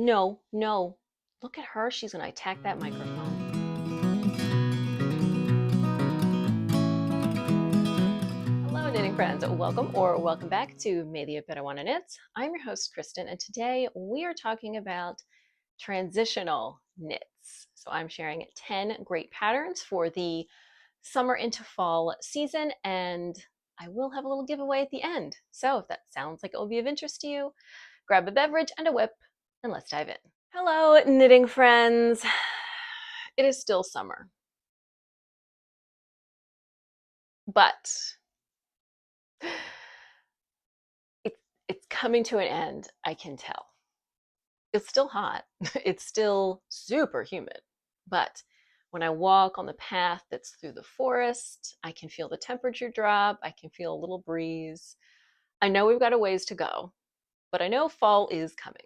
No, no. Look at her. She's going to attack that microphone. Hello, knitting friends. Welcome or welcome back to Media Peruana Knits. I'm your host, Kristen, and today we are talking about transitional knits. So I'm sharing 10 great patterns for the summer into fall season, and I will have a little giveaway at the end. So if that sounds like it will be of interest to you, grab a beverage and a whip, and let's dive in. Hello, knitting friends. It is still summer, but it's coming to an end, I can tell. It's still hot. It's still super humid. But when I walk on the path that's through the forest, I can feel the temperature drop. I can feel a little breeze. I know we've got a ways to go, but I know fall is coming.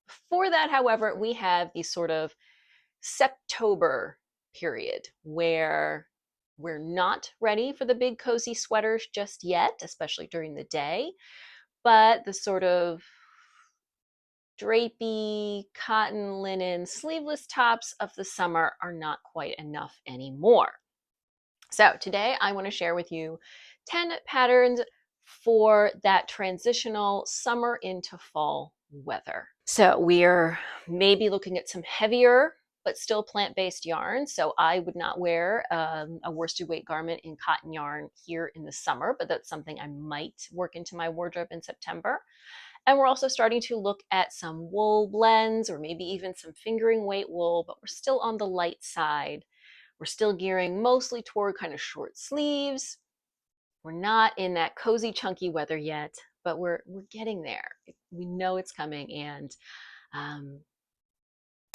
Before that, however, we have the sort of Septober period where we're not ready for the big cozy sweaters just yet, especially during the day, but the sort of drapey, cotton, linen, sleeveless tops of the summer are not quite enough anymore. So today I want to share with you 10 patterns for that transitional summer into fall weather. So we're maybe looking at some heavier but still plant-based yarn. So I would not wear a worsted weight garment in cotton yarn here in the summer, but that's something I might work into my wardrobe in September. And we're also starting to look at some wool blends or maybe even some fingering weight wool, but we're still on the light side. We're still gearing mostly toward kind of short sleeves. We're not in that cozy, chunky weather yet, but we're getting there. We know it's coming, and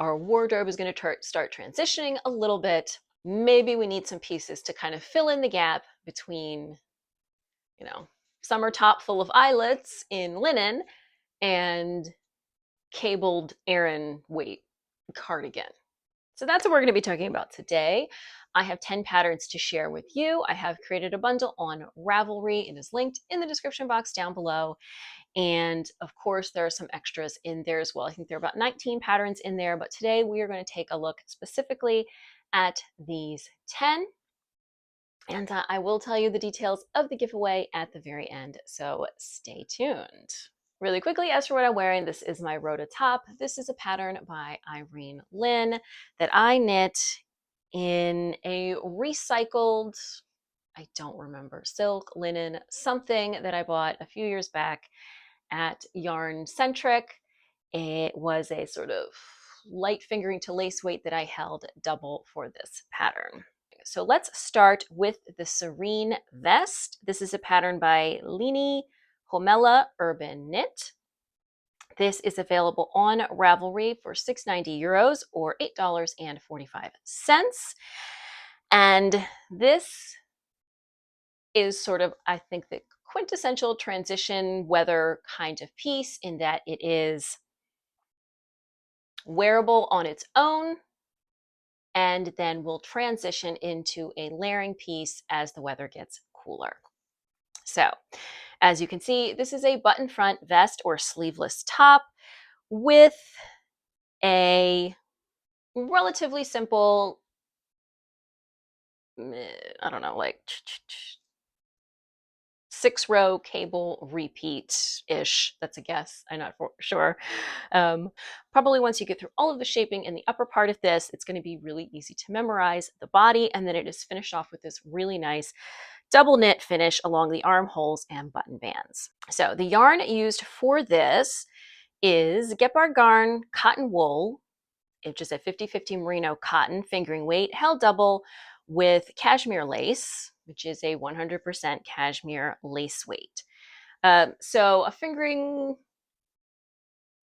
our wardrobe is going to start transitioning a little bit. Maybe we need some pieces to kind of fill in the gap between, summer top full of eyelets in linen and cabled Aran weight cardigan. So that's what we're going to be talking about today. I have 10 patterns to share with you. I have created a bundle on Ravelry. It is linked in the description box down below. And of course, there are some extras in there as well. I think there are about 19 patterns in there, but today we are going to take a look specifically at these 10. And I will tell you the details of the giveaway at the very end, so stay tuned. Really quickly, as for what I'm wearing, this is my Rhoda top. This is a pattern by Irene Lynn that I knit in a recycled, I don't remember, silk, linen, something that I bought a few years back at Yarn Centric. It was a sort of light fingering to lace weight that I held double for this pattern. So let's start with the Serene Vest. This is a pattern by Lini Homela Urban Knit. This is available on Ravelry for €6.90 or $8.45. And this is sort of, I think, the quintessential transition weather kind of piece in that it is wearable on its own and then will transition into a layering piece as the weather gets cooler. So, as you can see, this is a button front vest or sleeveless top with a relatively simple, I don't know, like 6-row cable repeat-ish. That's a guess. I'm not sure. Probably once you get through all of the shaping in the upper part of this, it's going to be really easy to memorize the body, and then it is finished off with this really nice double knit finish along the armholes and button bands. So the yarn used for this is Gepard Garn cotton wool, which is a 50-50 merino cotton fingering weight, held double with cashmere lace, which is a 100% cashmere lace weight. So a fingering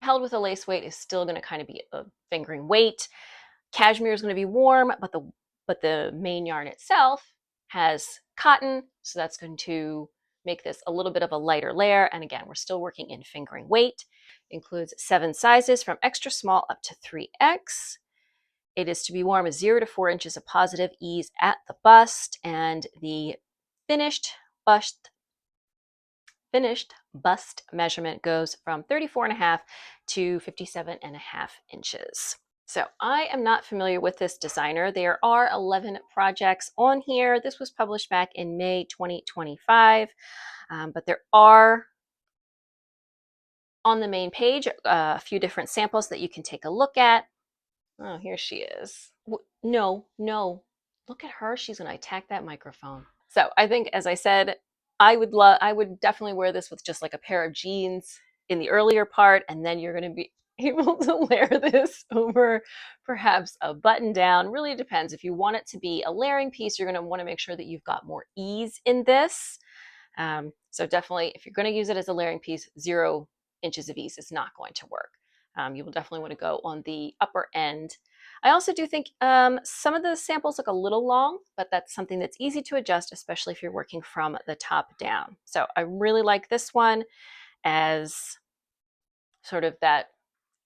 held with a lace weight is still going to kind of be a fingering weight. Cashmere is going to be warm, but the main yarn itself has cotton, so that's going to make this a little bit of a lighter layer. And again, we're still working in fingering weight. It includes 7 sizes from extra small up to 3X. It is to be worn with 0 to 4 inches of positive ease at the bust, and the finished bust measurement goes from 34.5 to 57.5 inches. So I am not familiar with this designer. There are 11 projects on here. This was published back in May 2025, but there are on the main page a few different samples that you can take a look at. Oh, here she is. No, no, look at her. She's going to attack that microphone. So I think, as I said, I would definitely wear this with just like a pair of jeans in the earlier part, and then you're going to be able to wear this over perhaps a button down. Really depends. If you want it to be a layering piece, you're going to want to make sure that you've got more ease in this. So definitely, if you're going to use it as a layering piece, 0 inches of ease is not going to work. You will definitely want to go on the upper end. I also do think some of the samples look a little long, but that's something that's easy to adjust, especially if you're working from the top down. So I really like this one as sort of that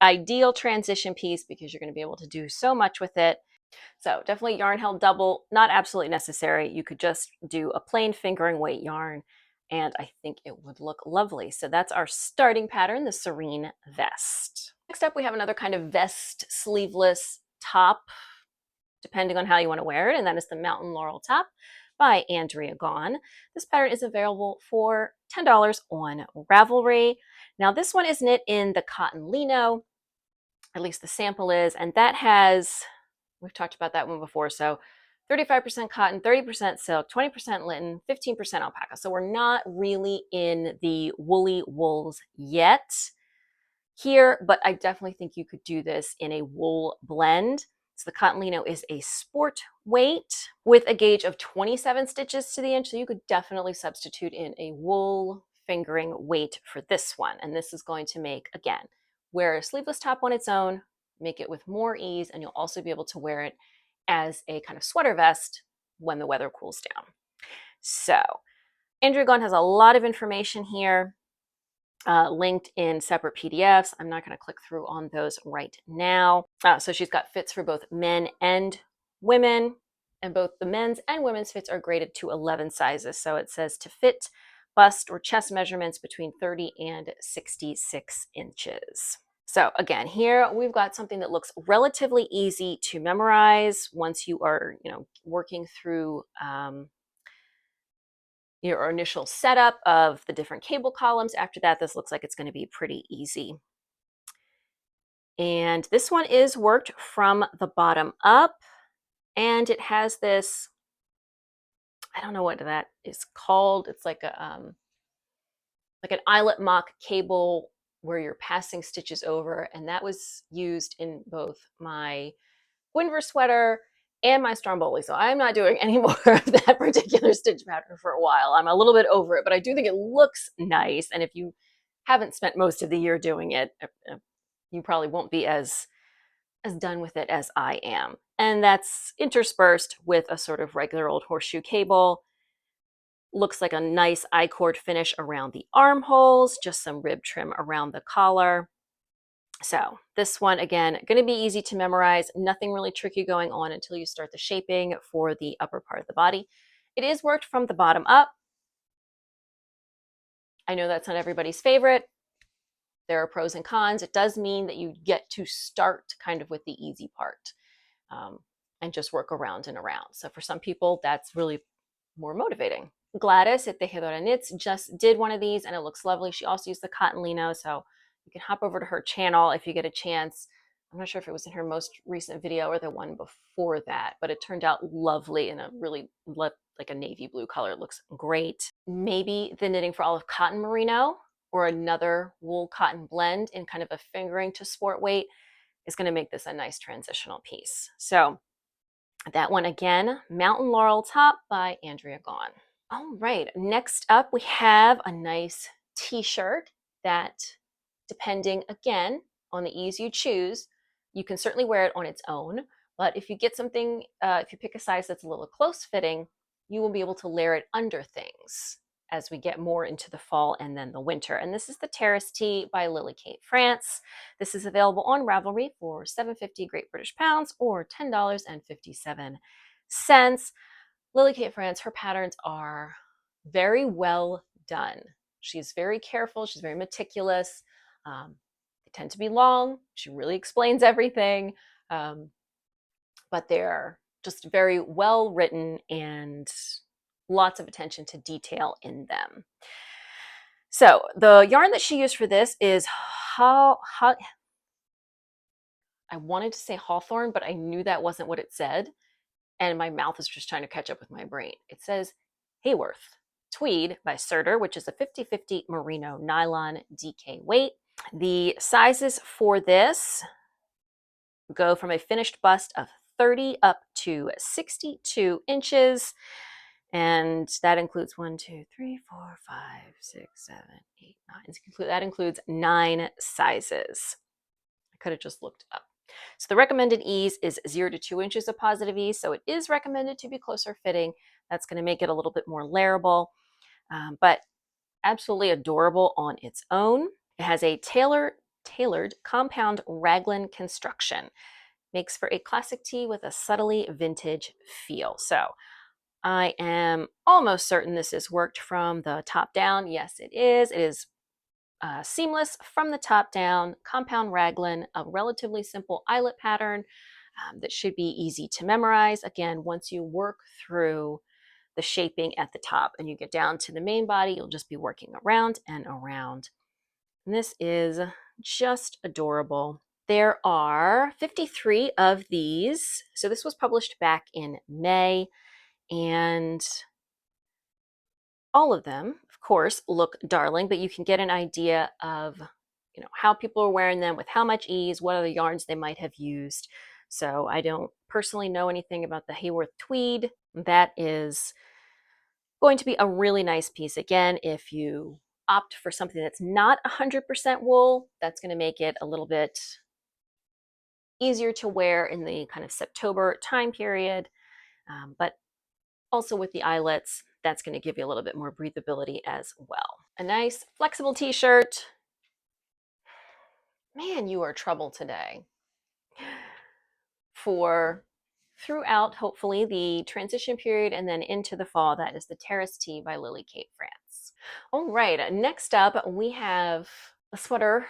ideal transition piece because you're going to be able to do so much with it. So definitely yarn held double, not absolutely necessary. You could just do a plain fingering weight yarn and I think it would look lovely. So that's our starting pattern, the Serene Vest. Next up, we have another kind of vest sleeveless top, depending on how you want to wear it, and that is the Mountain Laurel top by Andrea Gaughan. This pattern is available for $10 on Ravelry. Now this one is knit in the cotton lino, at least the sample is, and that has, we've talked about that one before, so 35% cotton, 30% silk, 20% linen, 15% alpaca. So we're not really in the woolly wools yet here, but I definitely think you could do this in a wool blend. So the cotton lino is a sport weight with a gauge of 27 stitches to the inch. So you could definitely substitute in a wool fingering weight for this one. And this is going to make, again, wear a sleeveless top on its own, make it with more ease, and you'll also be able to wear it as a kind of sweater vest when the weather cools down. So Andrea Gaughan has a lot of information here. Linked in separate PDFs. I'm not going to click through on those right now. So she's got fits for both men and women, and both the men's and women's fits are graded to 11 sizes. So it says to fit bust or chest measurements between 30 and 66 inches. So again, here we've got something that looks relatively easy to memorize once you are, working through your initial setup of the different cable columns. After that, this looks like it's going to be pretty easy. And this one is worked from the bottom up, and it has this, I don't know what that is called. It's like a like an eyelet mock cable where you're passing stitches over, and that was used in both my Winver sweater and my Stromboli. So I'm not doing any more of that particular stitch pattern for a while. I'm a little bit over it, but I do think it looks nice. And if you haven't spent most of the year doing it, you probably won't be as done with it as I am. And that's interspersed with a sort of regular old horseshoe cable. Looks like a nice I-cord finish around the armholes, just some rib trim around the collar. So this one, again, going to be easy to memorize. Nothing really tricky going on until you start the shaping for the upper part of the body. It is worked from the bottom up. I know that's not everybody's favorite. There are pros and cons. It does mean that you get to start kind of with the easy part and just work around and around. So for some people, that's really more motivating. Gladys at Tejedora Knits just did one of these and it looks lovely. She also used the cotton lino, so you can hop over to her channel if you get a chance. I'm not sure if it was in her most recent video or the one before that, but it turned out lovely in a really like a navy blue color. It looks great. Maybe the Knitting for Olive cotton merino or another wool cotton blend in kind of a fingering to sport weight is going to make this a nice transitional piece. So that one again, Mountain Laurel top by Andrea Gaughan. All right, next up we have a nice t-shirt that, depending again on the ease you choose, you can certainly wear it on its own, but if you get something, if you pick a size that's a little close fitting, you will be able to layer it under things as we get more into the fall and then the winter. And this is the Terrace Tee by Lily Kate France. This is available on Ravelry for $7.50 Great British Pounds or $10.57. Lily Kate France, her patterns are very well done. She's very careful. She's very meticulous. They tend to be long. She really explains everything, but they're just very well written and lots of attention to detail in them. So the yarn that she used for this is I wanted to say hawthorn, but I knew that wasn't what it said. And my mouth is just trying to catch up with my brain. It says Hayworth Tweed by Serter, which is a 50/50 merino nylon DK weight. The sizes for this go from a finished bust of 30 up to 62 inches. And that includes 1, 2, 3, 4, 5, 6, 7, 8, 9. That includes 9 sizes. I could have just looked up. So the recommended ease is 0 to 2 inches of positive ease. So it is recommended to be closer fitting. That's going to make it a little bit more layerable, but absolutely adorable on its own. It has a tailored compound raglan construction. Makes for a classic tee with a subtly vintage feel. So I am almost certain this is worked from the top down. Yes, it is. It is seamless from the top down, compound raglan, a relatively simple eyelet pattern that should be easy to memorize. Again, once you work through the shaping at the top and you get down to the main body, you'll just be working around and around. And this is just adorable. There are 53 of these. So this was published back in May, and all of them, of course, look darling, but you can get an idea of, how people are wearing them with how much ease, what other yarns they might have used. So I don't personally know anything about the Hayworth Tweed. That is going to be a really nice piece. Again, if you opt for something that's not 100% wool, that's going to make it a little bit easier to wear in the kind of Septober time period. But also with the eyelets, that's going to give you a little bit more breathability as well. A nice flexible t-shirt. Man, you are trouble today. For throughout, hopefully, the transition period and then into the fall, that is the Terrace Tee by Lily Kate France. All right, next up, we have a sweater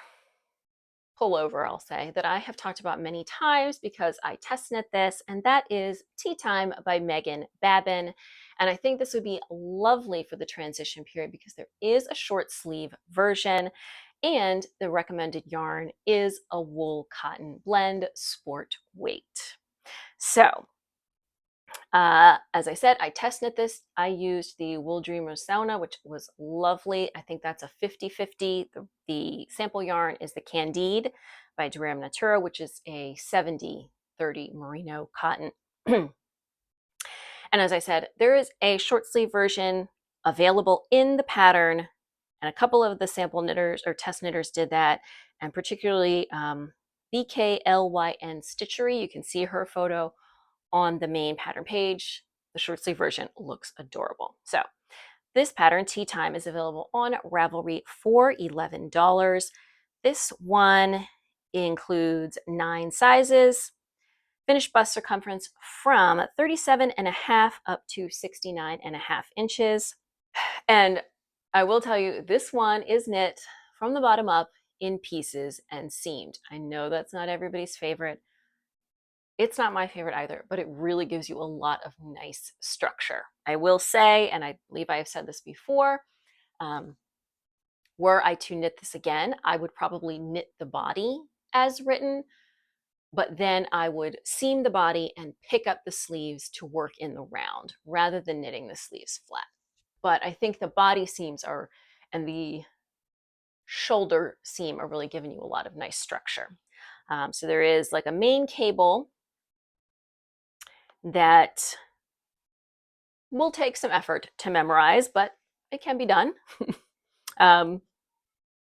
pullover, I'll say, that I have talked about many times because I test knit this, and that is Tea Time by Megan Babin. And I think this would be lovely for the transition period because there is a short sleeve version, and the recommended yarn is a wool cotton blend sport weight. So as I said, I test knit this. I used the Wool Dreamer Sauna, which was lovely. I think that's a 50/50. The sample yarn is the Candide by Duram Natura, which is a 70/30 merino cotton. And as I said, there is a short sleeve version available in the pattern, and a couple of the sample knitters or test knitters did that, and particularly BKLYN Stitchery. You can see her photo on the main pattern page. The short sleeve version looks adorable. So this pattern, Tea Time, is available on Ravelry for $11. This one includes 9 sizes, finished bust circumference from 37.5 up to 69.5 inches. And I will tell you, this one is knit from the bottom up in pieces and seamed. I know that's not everybody's favorite. It's not my favorite either, but it really gives you a lot of nice structure. I will say, and I believe I have said this before, were I to knit this again, I would probably knit the body as written, but then I would seam the body and pick up the sleeves to work in the round rather than knitting the sleeves flat. But I think the body seams and the shoulder seam are really giving you a lot of nice structure. So there is like a main cable that will take some effort to memorize, but it can be done.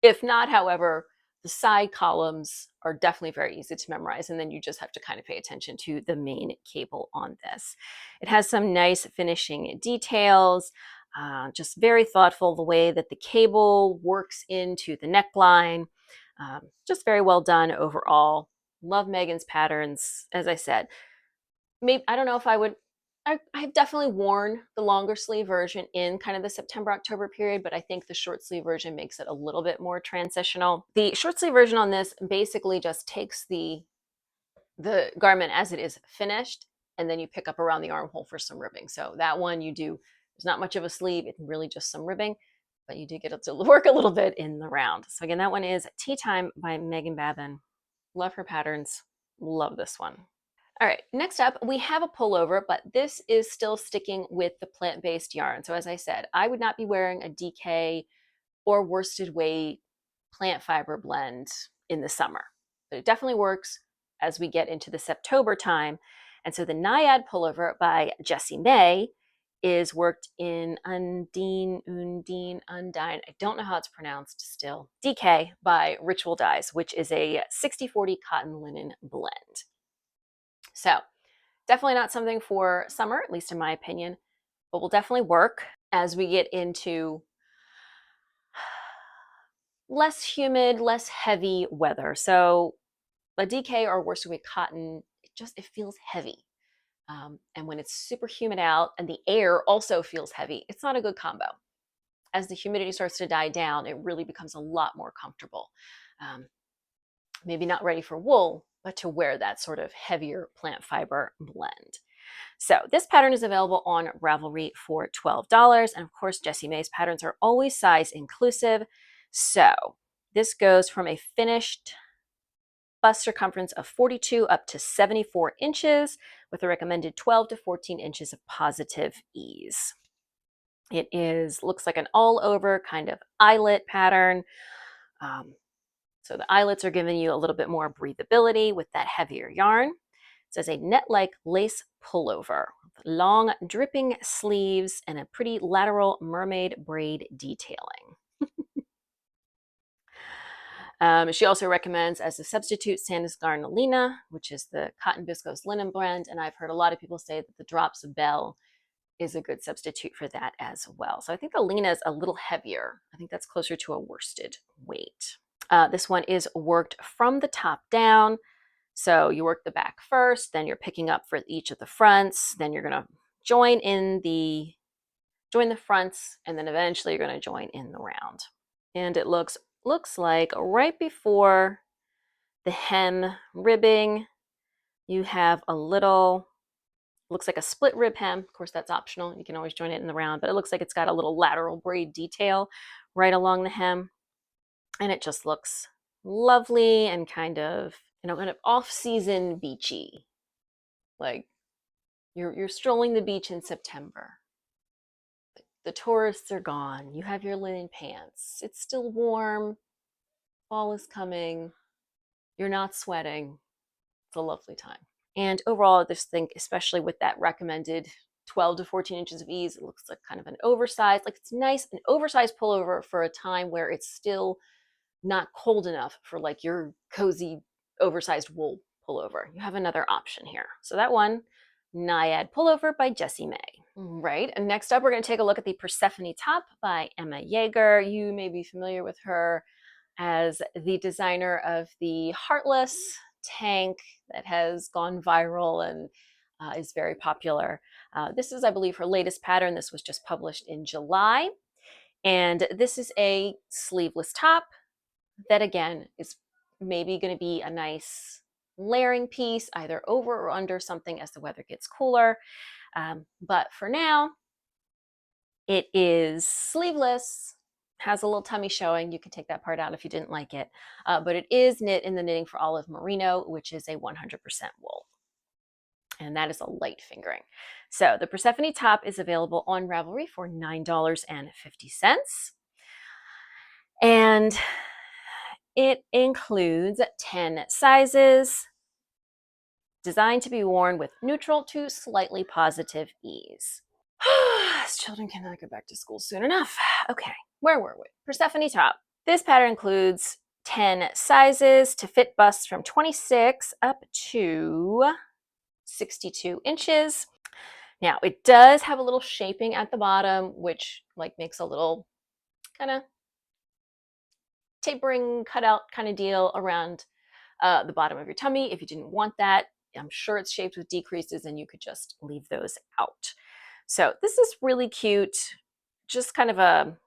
If not, however, the side columns are definitely very easy to memorize, and then you just have to kind of pay attention to the main cable on this. It has some nice finishing details, just very thoughtful the way that the cable works into the neckline. Just very well done overall. Love Megan's patterns. As I said, maybe I don't know if I would I've definitely worn the longer sleeve version in kind of the September, October period, but I think the short sleeve version makes it a little bit more transitional. The short sleeve version on this basically just takes the garment as it is finished, and then you pick up around the armhole for some ribbing. So that one you do, there's not much of a sleeve, it's really just some ribbing, but you do get to work a little bit in the round. So again, that one is Tea Time by Megan Babin. Love her patterns, love this one. All right, next up, we have a pullover, but this is still sticking with the plant-based yarn. So as I said, I would not be wearing a DK or worsted weight plant fiber blend in the summer, but it definitely works as we get into the Septober time. And so the Naiad pullover by Jessie May is worked in Undine, I don't know how it's pronounced still, DK by Ritual Dyes, which is a 60/40 cotton linen blend. So definitely not something for summer, at least in my opinion, but will definitely work as we get into less humid, less heavy weather. So a DK or worsted weight cotton, it feels heavy. And when it's super humid out and the air also feels heavy, it's not a good combo. As the humidity starts to die down, it really becomes a lot more comfortable. Maybe not ready for wool, but to wear that sort of heavier plant fiber blend. So this pattern is available on Ravelry for $12. And of course, Jessie May's patterns are always size inclusive. So this goes from a finished bust circumference of 42 up to 74 inches with a recommended 12 to 14 inches of positive ease. It looks like an all over kind of eyelet pattern. So the eyelets are giving you a little bit more breathability with that heavier yarn. It says a net-like lace pullover, long dripping sleeves and a pretty lateral mermaid braid detailing. She also recommends as a substitute Sandus Garnalina, which is the cotton viscose linen blend, and I've heard a lot of people say that the Drops of Belle is a good substitute for that as well. So I think the Lena is a little heavier. I think that's closer to a worsted weight. This one is worked from the top down. So you work the back first, then you're picking up for each of the fronts, then you're going to join the fronts, and then eventually you're going to join in the round. And it looks like right before the hem ribbing, you have a little, looks like a split rib hem. Of course, that's optional. You can always join it in the round, but it looks like it's got a little lateral braid detail right along the hem. And it just looks lovely and kind of off-season beachy. Like you're strolling the beach in September. The tourists are gone. You have your linen pants. It's still warm. Fall is coming. You're not sweating. It's a lovely time. And overall, I just think, especially with that recommended 12 to 14 inches of ease, it looks like kind of an oversized, like it's nice, an oversized pullover for a time where it's still not cold enough for like your cozy oversized wool pullover. You have another option here. So that one, Naiad pullover by Jessie May. Right, and next up we're going to take a look at the Persephone top by Emma Yeager. You may be familiar with her as the designer of the Heartless tank that has gone viral and is very popular. This is, I believe, her latest pattern. This was just published in July. And this is a sleeveless top that, again, is maybe going to be a nice layering piece, either over or under something as the weather gets cooler. But for now, it is sleeveless, has a little tummy showing. You can take that part out if you didn't like it. But it is knit in the Knitting for Olive Merino, which is a 100% wool. And that is a light fingering. So the Persephone top is available on Ravelry for $9.50. And it includes 10 sizes, designed to be worn with neutral to slightly positive ease. As children cannot go back to school soon enough. Okay, where were we? Persephone top. This pattern includes 10 sizes to fit busts from 26 up to 62 inches. Now, it does have a little shaping at the bottom, which makes a little kind of tapering cutout kind of deal around the bottom of your tummy. If you didn't want that, I'm sure it's shaped with decreases and you could just leave those out. So this is really cute, just kind of a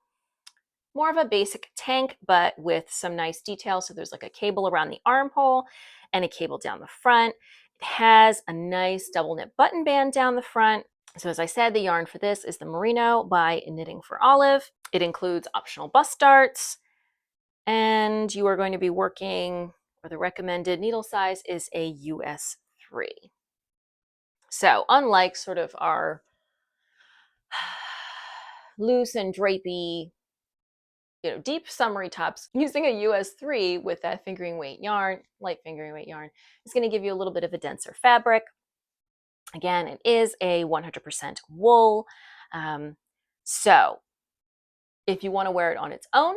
more of a basic tank, but with some nice details. So there's like a cable around the armhole and a cable down the front. It has a nice double knit button band down the front. So as I said, the yarn for this is the Merino by Knitting for Olive. It includes optional bust darts, and you are going to be working, or the recommended needle size is a US 3. So unlike sort of our loose and drapey, deep summery tops, using a US 3 with that fingering weight yarn, light fingering weight yarn, is going to give you a little bit of a denser fabric. Again, it is a 100% wool. So if you want to wear it on its own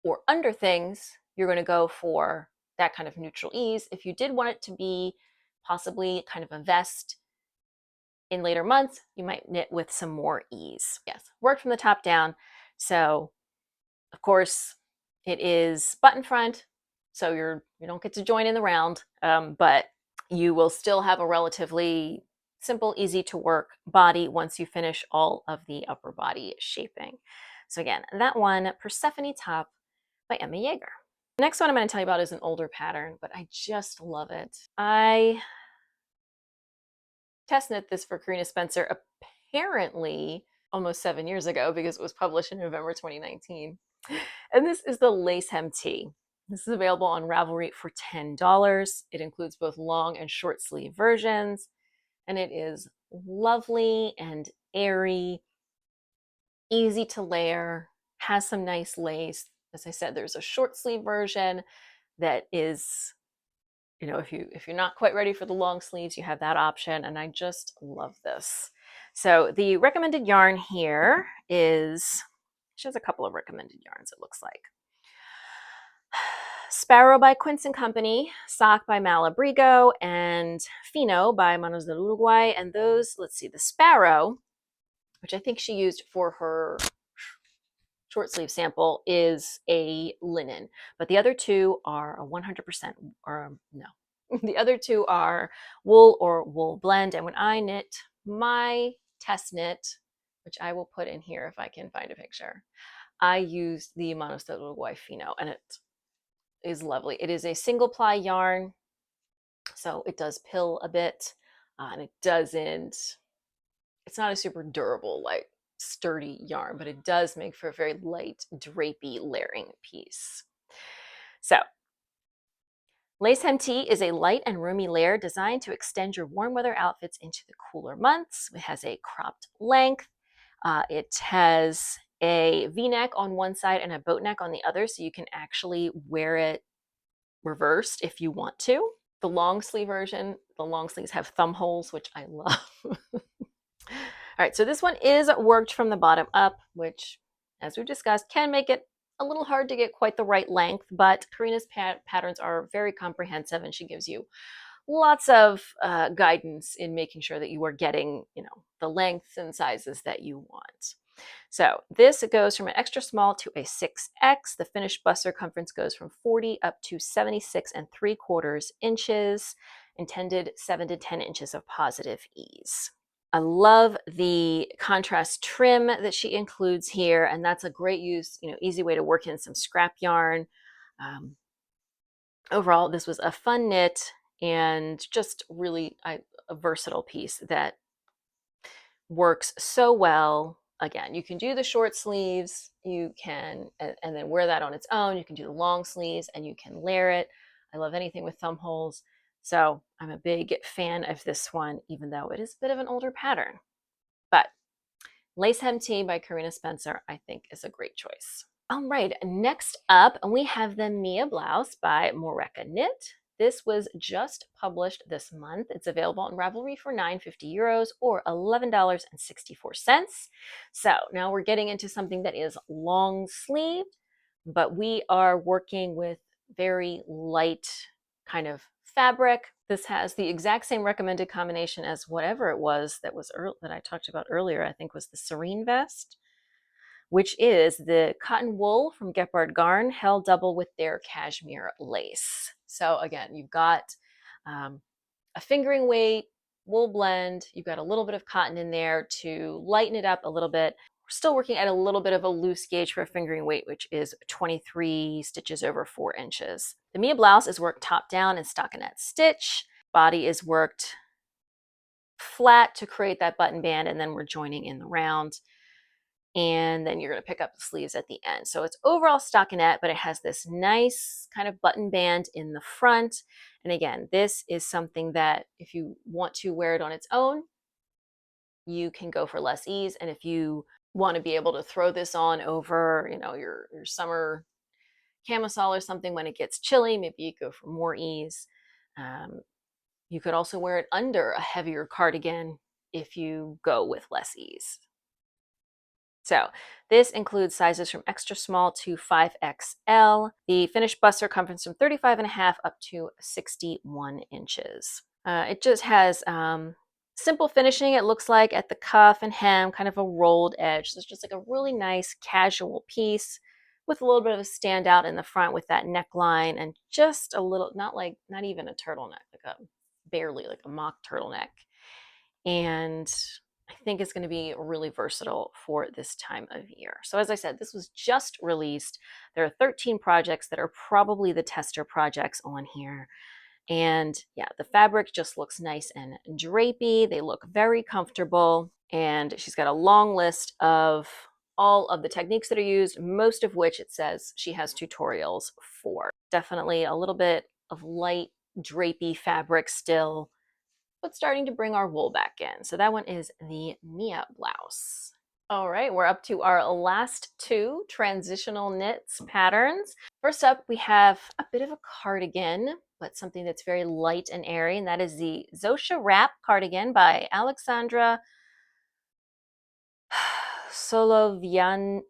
or under things, you're going to go for that kind of neutral ease. If you did want it to be possibly kind of a vest in later months, you might knit with some more ease. Yes, work from the top down. So of course, it is button front, so you don't get to join in the round, but you will still have a relatively simple, easy to work body once you finish all of the upper body shaping. So again, that one, Praphanie top by Emma Yeager. The next one I'm going to tell you about is an older pattern, but I just love it. I test knit this for Karina Spencer apparently almost 7 years ago because it was published in November 2019. And this is the lace hem tee. This is available on Ravelry for $10. It includes both long and short sleeve versions, and it is lovely and airy, easy to layer, has some nice lace. As I said, there's a short sleeve version that is, if you're not quite ready for the long sleeves, you have that option, and I just love this. So the recommended yarn here is, she has a couple of recommended yarns, it looks like. Sparrow by Quince and Company, Sock by Malabrigo, and Fino by Manos del Uruguay. And those, let's see, the Sparrow, which I think she used for her short sleeve sample, is a linen, but the other two are a 100%, or no, the other two are wool or wool blend. And when I knit my test knit, which I will put in here if I can find a picture, I used the Manos del Uruguay Fino, and it is lovely. It is a single ply yarn, so it does pill a bit, and it's not a super durable, like sturdy yarn, but it does make for a very light, drapey layering piece. So lace hem tee is a light and roomy layer designed to extend your warm weather outfits into the cooler months. It has a cropped length. It has a V-neck on one side and a boat neck on the other, so you can actually wear it reversed if you want to. The long sleeve version, the long sleeves have thumb holes, which I love. All right, so this one is worked from the bottom up, which, as we've discussed, can make it a little hard to get quite the right length, but Karina's patterns are very comprehensive, and she gives you lots of guidance in making sure that you are getting, the lengths and sizes that you want. So this goes from an extra small to a 6X. The finished bust circumference goes from 40 up to 76.75 inches, intended 7 to 10 inches of positive ease. I love the contrast trim that she includes here, and that's a great use, easy way to work in some scrap yarn. Overall, this was a fun knit and just really a versatile piece that works so well. Again, you can do the short sleeves, you can, and then wear that on its own. You can do the long sleeves and you can layer it. I love anything with thumb holes. So I'm a big fan of this one, even though it is a bit of an older pattern. But Lace Hem Tee by Karina Spencer, I think, is a great choice. All right, next up, we have the Mia blouse by Moreka Knit. This was just published this month. It's available on Ravelry for €9.50 or $11.64. So now we're getting into something that is long sleeved, but we are working with very light kind of fabric. This has the exact same recommended combination as whatever it was that I talked about earlier. I think was the Serene Vest, which is the cotton wool from Gepard Garn held double with their cashmere lace. So again, you've got a fingering weight, wool blend. You've got a little bit of cotton in there to lighten it up a little bit. We're still working at a little bit of a loose gauge for a fingering weight, which is 23 stitches over 4 inches. The Mia blouse is worked top down in stockinette stitch. Body is worked flat to create that button band, and then we're joining in the round. And then you're going to pick up the sleeves at the end. So it's overall stockinette, but it has this nice kind of button band in the front. And again, this is something that if you want to wear it on its own, you can go for less ease. And if you want to be able to throw this on over, your summer camisole or something when it gets chilly, maybe you go for more ease. You could also wear it under a heavier cardigan if you go with less ease. So this includes sizes from extra small to 5XL. The finished bust circumference from 35.5 up to 61 inches. It just has simple finishing, it looks like, at the cuff and hem, kind of a rolled edge. So it's just like a really nice casual piece with a little bit of a standout in the front with that neckline and just a little, not even a turtleneck, barely like a mock turtleneck. And I think it's going to be really versatile for this time of year. So as I said, this was just released. There are 13 projects that are probably the tester projects on here. And yeah, the fabric just looks nice and drapey. They look very comfortable. And she's got a long list of all of the techniques that are used, most of which it says she has tutorials for. Definitely a little bit of light drapey fabric still, but starting to bring our wool back in. So that one is the Mia blouse. All right, we're up to our last 2 transitional knits patterns. First up, we have a bit of a cardigan, but something that's very light and airy, and that is the Zosha Wrap cardigan by Alexandra Solovyanyuk.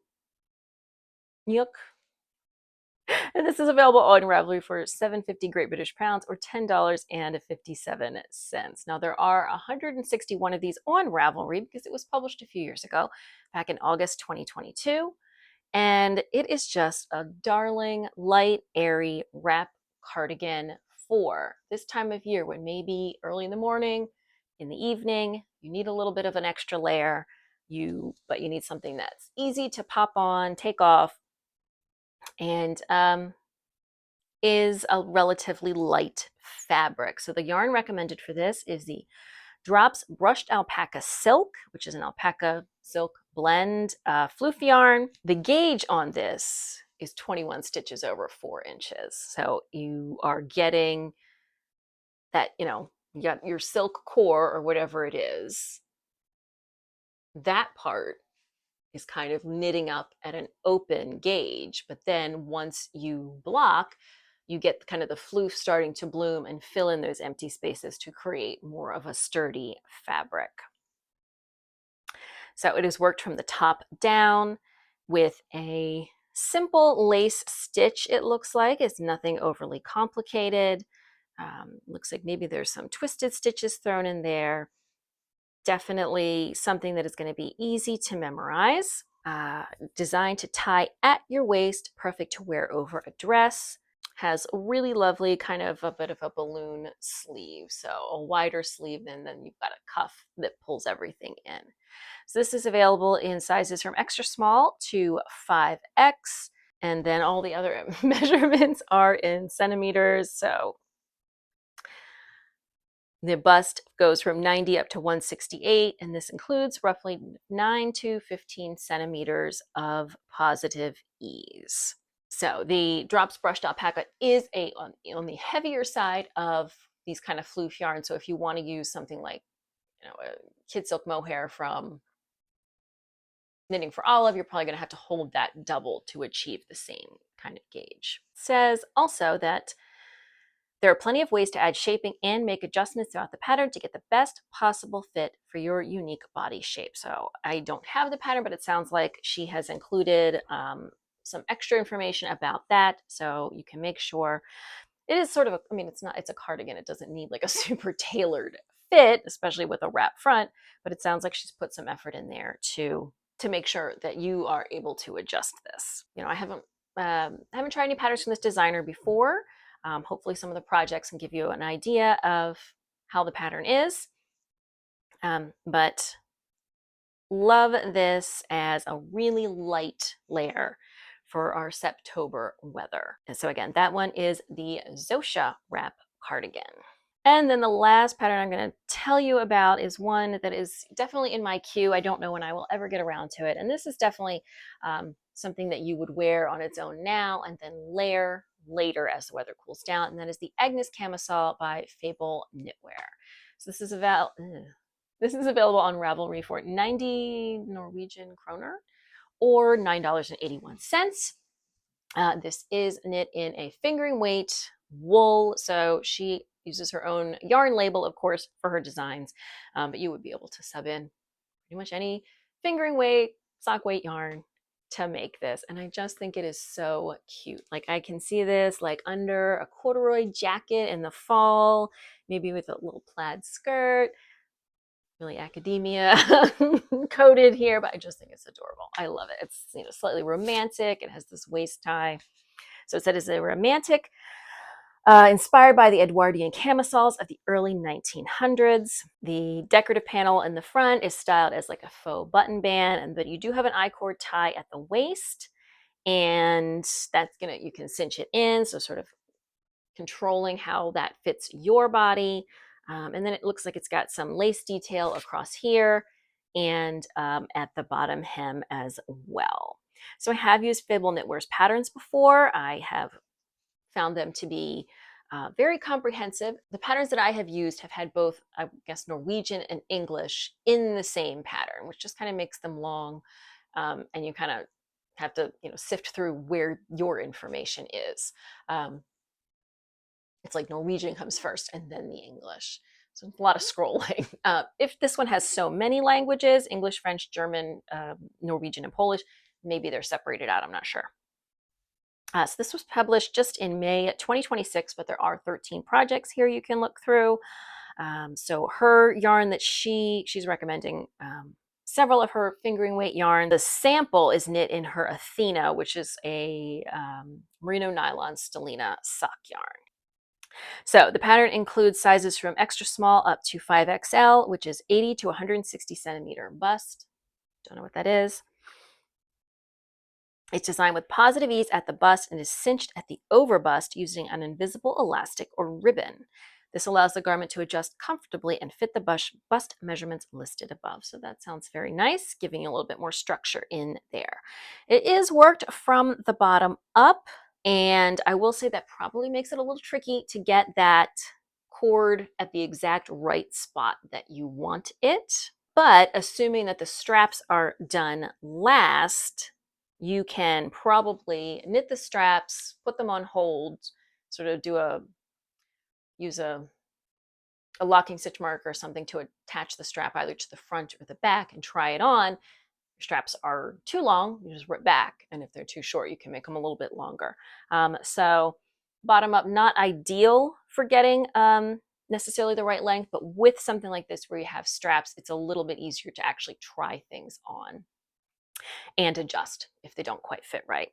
And this is available on Ravelry for $7.50 Great British Pounds or $10.57. Now, there are 161 of these on Ravelry because it was published a few years ago, back in August 2022. And it is just a darling, light, airy wrap cardigan for this time of year when maybe early in the morning, in the evening, you need a little bit of an extra layer, but you need something that's easy to pop on, take off, and is a relatively light fabric. So the yarn recommended for this is the Drops Brushed Alpaca Silk, which is an alpaca silk blend floof yarn. The gauge on this is 21 stitches over 4 inches. So you are getting that, you got your silk core or whatever it is. That part is kind of knitting up at an open gauge, but then once you block, you get kind of the floof starting to bloom and fill in those empty spaces to create more of a sturdy fabric. So it is worked from the top down with a simple lace stitch, it looks like. It's nothing overly complicated. Looks like maybe there's some twisted stitches thrown in there. Definitely something that is going to be easy to memorize. Designed to tie at your waist, perfect to wear over a dress. Has a really lovely kind of a bit of a balloon sleeve, so a wider sleeve, and then you've got a cuff that pulls everything in. So this is available in sizes from extra small to 5X, and then all the other measurements are in centimeters. So the bust goes from 90 up to 168, and this includes roughly 9 to 15 centimeters of positive ease. So the Drops Brushed Alpaca is on the heavier side of these kind of floof yarns. So if you want to use something like, a kid silk mohair from Knitting for Olive, you're probably going to have to hold that double to achieve the same kind of gauge. It says also that there are plenty of ways to add shaping and make adjustments throughout the pattern to get the best possible fit for your unique body shape. So I don't have the pattern, but it sounds like she has included some extra information about that. So you can make sure it is sort of, it's a cardigan. It doesn't need like a super tailored fit, especially with a wrap front, but it sounds like she's put some effort in there to make sure that you are able to adjust this. I haven't tried any patterns from this designer before. Hopefully some of the projects can give you an idea of how the pattern is. But love this as a really light layer for our Septober weather. And so again, that one is the Zosha wrap cardigan. And then the last pattern I'm going to tell you about is one that is definitely in my queue. I don't know when I will ever get around to it. And this is definitely something that you would wear on its own now and then layer later as the weather cools down. And that is the Agnes camisole by Fable Knitwear. So this is available on Ravelry for 90 Norwegian kroner or $9.81. This is knit in a fingering weight wool, so she uses her own yarn label, of course, for her designs, but you would be able to sub in pretty much any fingering weight, sock weight yarn to make this. And I just think it is so cute. Like I can see this like under a corduroy jacket in the fall, maybe with a little plaid skirt, really academia coded here, but I just think it's adorable. I love it. It's, you know, slightly romantic. It has this waist tie. So it said it's a romantic, inspired by the Edwardian camisoles of the early 1900s. The decorative panel in the front is styled as like a faux button band, but you do have an I-cord tie at the waist, and you can cinch it in, so sort of controlling how that fits your body. And then it looks like it's got some lace detail across here and at the bottom hem as well. So I have used Fable Knitwear's patterns before. I have found them to be very comprehensive. The patterns that I have used have had both, I guess, Norwegian and English in the same pattern, which just kind of makes them long. And you kind of have to, you know, sift through where your information is. It's like Norwegian comes first and then the English. So a lot of scrolling. If this one has so many languages, English, French, German, Norwegian, and Polish, maybe they're separated out, I'm not sure. So this was published just in May 2026, but there are 13 projects here you can look through. So her yarn that she's recommending, several of her fingering weight yarn. The sample is knit in her Athena, which is a merino nylon stellina sock yarn. So the pattern includes sizes from extra small up to 5XL, which is 80 to 160 centimeter bust. Don't know what that is. It's designed with positive ease at the bust and is cinched at the over bust using an invisible elastic or ribbon. This allows the garment to adjust comfortably and fit the bust measurements listed above. So that sounds very nice, giving you a little bit more structure in there. It is worked from the bottom up, and I will say that probably makes it a little tricky to get that cord at the exact right spot that you want it. But assuming that the straps are done last, you can probably knit the straps, put them on hold, sort of use a locking stitch marker or something to attach the strap either to the front or the back and try it on. If your straps are too long, you just rip back. And if they're too short, you can make them a little bit longer. So bottom up, not ideal for getting necessarily the right length, but with something like this where you have straps, it's a little bit easier to actually try things on and adjust if they don't quite fit right.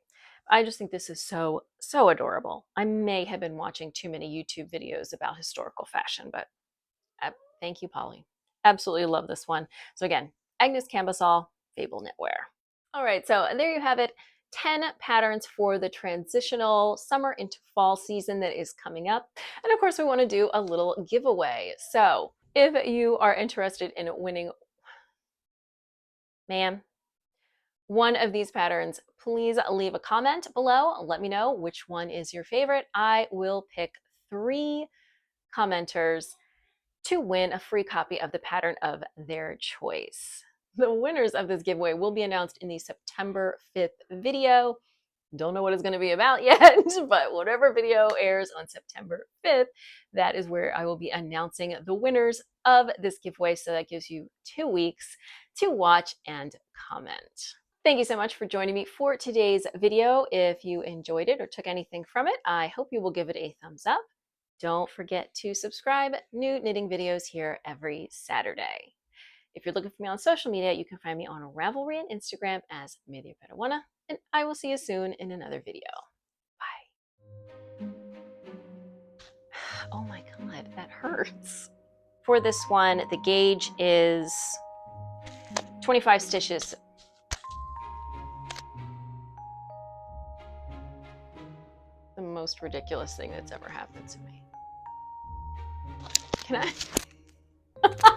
I just think this is so adorable. I may have been watching too many YouTube videos about historical fashion, but thank you, Polly. Absolutely love this one. So again, Agnes camisole, Fable Knitwear. All right, so there you have it. 10 patterns for the transitional summer into fall season that is coming up. And of course, we want to do a little giveaway. So if you are interested in winning, ma'am, one of these patterns, please leave a comment below. Let me know which one is your favorite. I will pick 3 commenters to win a free copy of the pattern of their choice. The winners of this giveaway will be announced in the September 5th video. Don't know what it's going to be about yet, but whatever video airs on September 5th, that is where I will be announcing the winners of this giveaway. So that gives you 2 weeks to watch and comment. Thank you so much for joining me for today's video. If you enjoyed it or took anything from it, I hope you will give it a thumbs up. Don't forget to subscribe. New knitting videos here every Saturday. If you're looking for me on social media, you can find me on Ravelry and Instagram as Media Peruana, and I will see you soon in another video. Bye. Oh my God, that hurts. For this one, the gauge is 25 stitches. The most ridiculous thing that's ever happened to me. Can I?